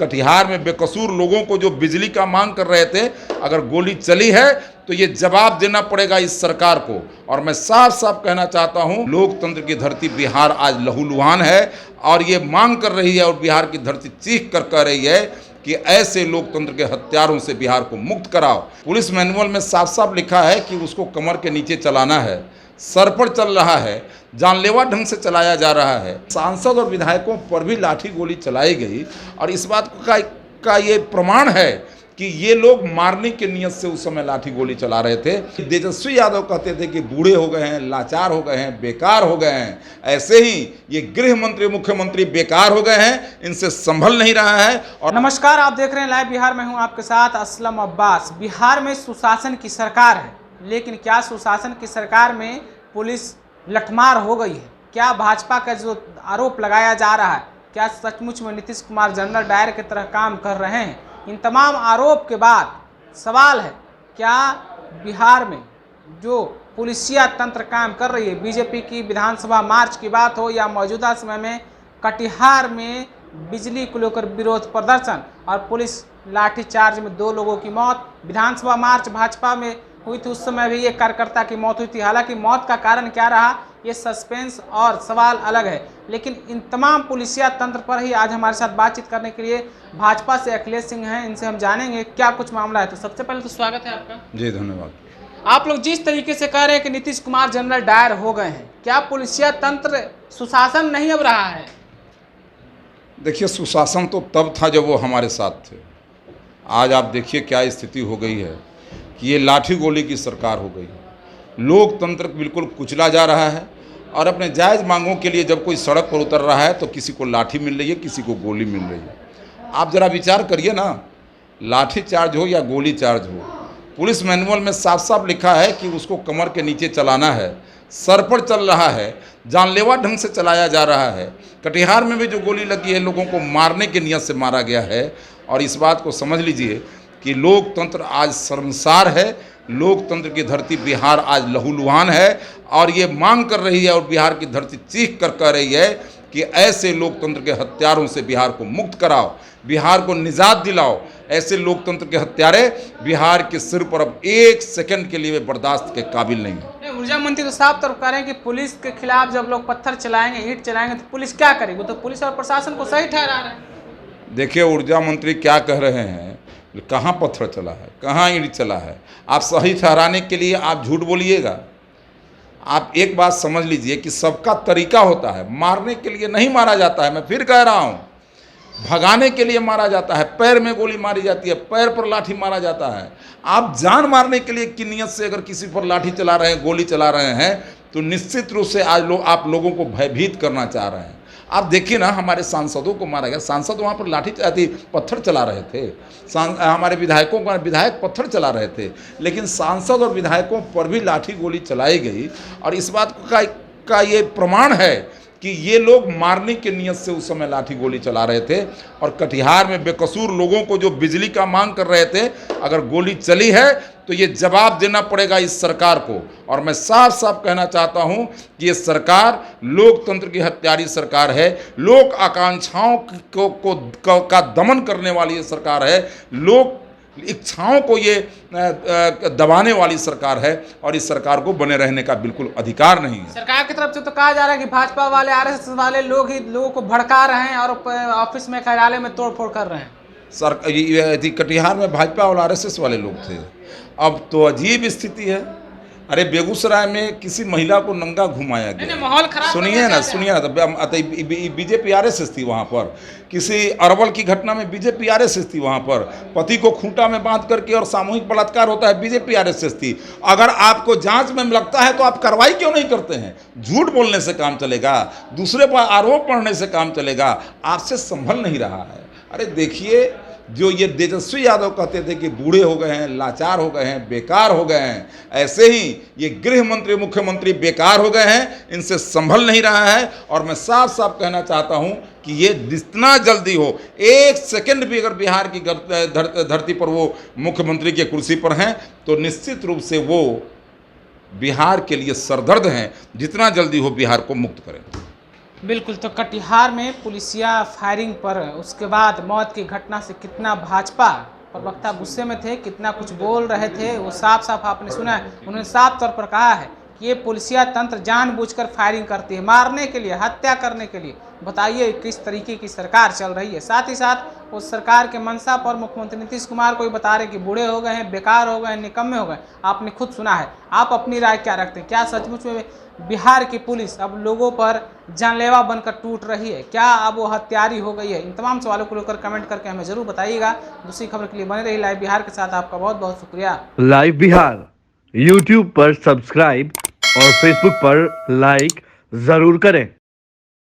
कटिहार में बेकसूर लोगों को जो बिजली का मांग कर रहे थे, अगर गोली चली है तो ये जवाब देना पड़ेगा इस सरकार को। और मैं साफ साफ कहना चाहता हूं, लोकतंत्र की धरती बिहार आज लहूलुहान है और ये मांग कर रही है और बिहार की धरती चीख कर कह रही है कि ऐसे लोकतंत्र के हत्यारों से बिहार को मुक्त कराओ। पुलिस मैनुअल में साफ साफ लिखा है कि उसको कमर के नीचे चलाना है, सर पर चल रहा है, जानलेवा ढंग से चलाया जा रहा है। सांसद और विधायकों पर भी लाठी गोली चलाई गई और इस बात का ये प्रमाण है कि ये लोग मारने की नियत से उस समय लाठी गोली चला रहे थे। तेजस्वी यादव कहते थे कि बूढ़े हो गए हैं, लाचार हो गए हैं, बेकार हो गए हैं। ऐसे ही ये गृह मंत्री, मुख्यमंत्री बेकार हो गए हैं, इनसे संभल नहीं रहा है। और नमस्कार, आप देख रहे हैं लाइव बिहार में हूं आपके साथ असलम अब्बास। बिहार में सुशासन की सरकार है, लेकिन क्या सुशासन की सरकार में पुलिस लठमार हो गई है? क्या भाजपा का जो आरोप लगाया जा रहा है, क्या सचमुच में नीतीश कुमार जनरल डायर की तरह काम कर रहे हैं? इन तमाम आरोप के बाद सवाल है, क्या बिहार में जो पुलिसिया तंत्र काम कर रही है, बीजेपी की विधानसभा मार्च की बात हो या मौजूदा समय में कटिहार में बिजली को लेकर विरोध प्रदर्शन और पुलिस लाठीचार्ज में 2 लोगों की मौत, विधानसभा मार्च भाजपा में हुई थी, उस समय भी एक कार्यकर्ता की मौत हुई थी। हालांकि मौत का कारण क्या रहा, ये सस्पेंस और सवाल अलग है। लेकिन इन तमाम पुलिसिया तंत्र पर ही आज हमारे साथ बातचीत करने के लिए भाजपा से अखिलेश सिंह हैं, इनसे हम जानेंगे क्या कुछ मामला है। तो सबसे पहले तो स्वागत है आपका। जी धन्यवाद। आप लोग जिस तरीके से कह रहे हैं कि नीतीश कुमार जनरल डायर हो गए हैं, क्या पुलिसिया तंत्र सुशासन नहीं अब रहा है? देखिए, सुशासन तो तब था जब वो हमारे साथ थे। आज आप देखिए क्या स्थिति हो गई है कि ये लाठी गोली की सरकार हो गई है। लोकतंत्र बिल्कुल कुचला जा रहा है और अपने जायज़ मांगों के लिए जब कोई सड़क पर उतर रहा है तो किसी को लाठी मिल रही है, किसी को गोली मिल रही है। आप ज़रा विचार करिए ना, लाठी चार्ज हो या गोली चार्ज हो, पुलिस मैनुअल में साफ साफ लिखा है कि उसको कमर के नीचे चलाना है, सर पर चल रहा है, जानलेवा ढंग से चलाया जा रहा है। कटिहार में भी जो गोली लगी है, लोगों को मारने की नियत से मारा गया है। और इस बात को समझ लीजिए कि लोकतंत्र आज शर्मसार है, लोकतंत्र की धरती बिहार आज लहूलुहान है और ये मांग कर रही है और बिहार की धरती चीख कर कह रही है कि ऐसे लोकतंत्र के हत्यारों से बिहार को मुक्त कराओ, बिहार को निजात दिलाओ। ऐसे लोकतंत्र के हत्यारे बिहार के सिर पर अब 1 सेकंड के लिए बर्दाश्त के काबिल नहीं है। ऊर्जा मंत्री तो साफ तौर कह रहे हैं कि पुलिस के खिलाफ जब लोग पत्थर चलाएंगे, ईंट चलाएंगे, तो पुलिस क्या करेगी? तो पुलिस और प्रशासन को सही ठहरा रहे हैं। देखिए, ऊर्जा मंत्री क्या कह रहे हैं, कहाँ पत्थर चला है, कहाँ ईंट चला है। आप सही ठहराने के लिए आप झूठ बोलिएगा। आप एक बात समझ लीजिए कि सबका तरीका होता है, मारने के लिए नहीं मारा जाता है। मैं फिर कह रहा हूँ, भगाने के लिए मारा जाता है। पैर में गोली मारी जाती है, पैर पर लाठी मारा जाता है। आप जान मारने के लिए की नियत से अगर किसी पर लाठी चला रहे हैं, गोली चला रहे हैं, तो निश्चित रूप से आज आप लोगों को भयभीत करना चाह रहे हैं। आप देखिए ना, हमारे सांसदों को मारा गया, सांसद वहाँ पर लाठी पत्थर चला रहे थे। हमारे विधायकों का विधायक पत्थर चला रहे थे, लेकिन सांसद और विधायकों पर भी लाठी गोली चलाई गई। और इस बात का ये प्रमाण है कि ये लोग मारने की नियत से उस समय लाठी गोली चला रहे थे। और कटिहार में बेकसूर लोगों को जो बिजली का मांग कर रहे थे, अगर गोली चली है तो ये जवाब देना पड़ेगा इस सरकार को। और मैं साफ साफ कहना चाहता हूं कि ये सरकार लोकतंत्र की हत्यारी सरकार है, लोक आकांक्षाओं का दमन करने वाली ये सरकार है, लोक इच्छाओं को ये दबाने वाली सरकार है। और इस सरकार को बने रहने का बिल्कुल अधिकार नहीं है। सरकार की तरफ से तो कहा जा रहा है कि भाजपा वाले, आरएसएस वाले लोग ही लोगों को भड़का रहे हैं और ऑफिस में, कार्यालय में तोड़फोड़ कर रहे हैं। कटिहार में भाजपा और आरएसएस वाले लोग थे। अब तो अजीब स्थिति है। अरे बेगूसराय में किसी महिला को नंगा घुमाया गया। माहौल खराब, सुनिए ना, तो बीजेपी आरएसएस थी वहाँ पर। किसी अरवल की घटना में बीजेपी आरएसएस थी वहाँ पर। पति को खूंटा में बांध करके और सामूहिक बलात्कार होता है, बीजेपी आरएसएस थी। अगर आपको जांच में लगता है तो आप कार्रवाई क्यों नहीं करते हैं? झूठ बोलने से काम चलेगा, दूसरे पर आरोप पढ़ने से काम चलेगा, आपसे संभल नहीं रहा है। अरे देखिए, जो ये तेजस्वी यादव कहते थे कि बूढ़े हो गए हैं, लाचार हो गए हैं, बेकार हो गए हैं, ऐसे ही ये गृह मंत्री, मुख्यमंत्री बेकार हो गए हैं, इनसे संभल नहीं रहा है। और मैं साफ साफ कहना चाहता हूं कि ये जितना जल्दी हो, 1 सेकंड भी अगर बिहार की धरती पर वो मुख्यमंत्री की कुर्सी पर हैं, तो निश्चित रूप से वो बिहार के लिए सरदर्द हैं। जितना जल्दी हो बिहार को मुक्त करें। बिल्कुल। तो कटिहार में पुलिसिया फायरिंग पर उसके बाद मौत की घटना से कितना भाजपा प्रवक्ता गुस्से में थे, कितना कुछ बोल रहे थे, वो साफ साफ आपने सुना है। उन्होंने साफ तौर पर कहा है कि ये पुलिसिया तंत्र जानबूझकर फायरिंग करती है, मारने के लिए, हत्या करने के लिए। बताइए किस तरीके की सरकार चल रही है। साथ ही साथ उस सरकार के मंशा पर मुख्यमंत्री नीतीश कुमार को भी बता रहे कि बूढ़े हो गए हैं, बेकार हो गए हैं, निकम्मे हो गए। आपने खुद सुना है। आप अपनी राय क्या रखते हैं? क्या सचमुच में बिहार की पुलिस अब लोगों पर जानलेवा बनकर टूट रही है? क्या अब वो हत्यारी हो गई है? इन तमाम सवालों को लेकर कमेंट करके हमें जरूर बताइएगा। दूसरी खबर के लिए बने रही लाइव बिहार के साथ। आपका बहुत बहुत शुक्रिया। लाइव बिहार यूट्यूब पर सब्सक्राइब और फेसबुक पर लाइक जरूर करें।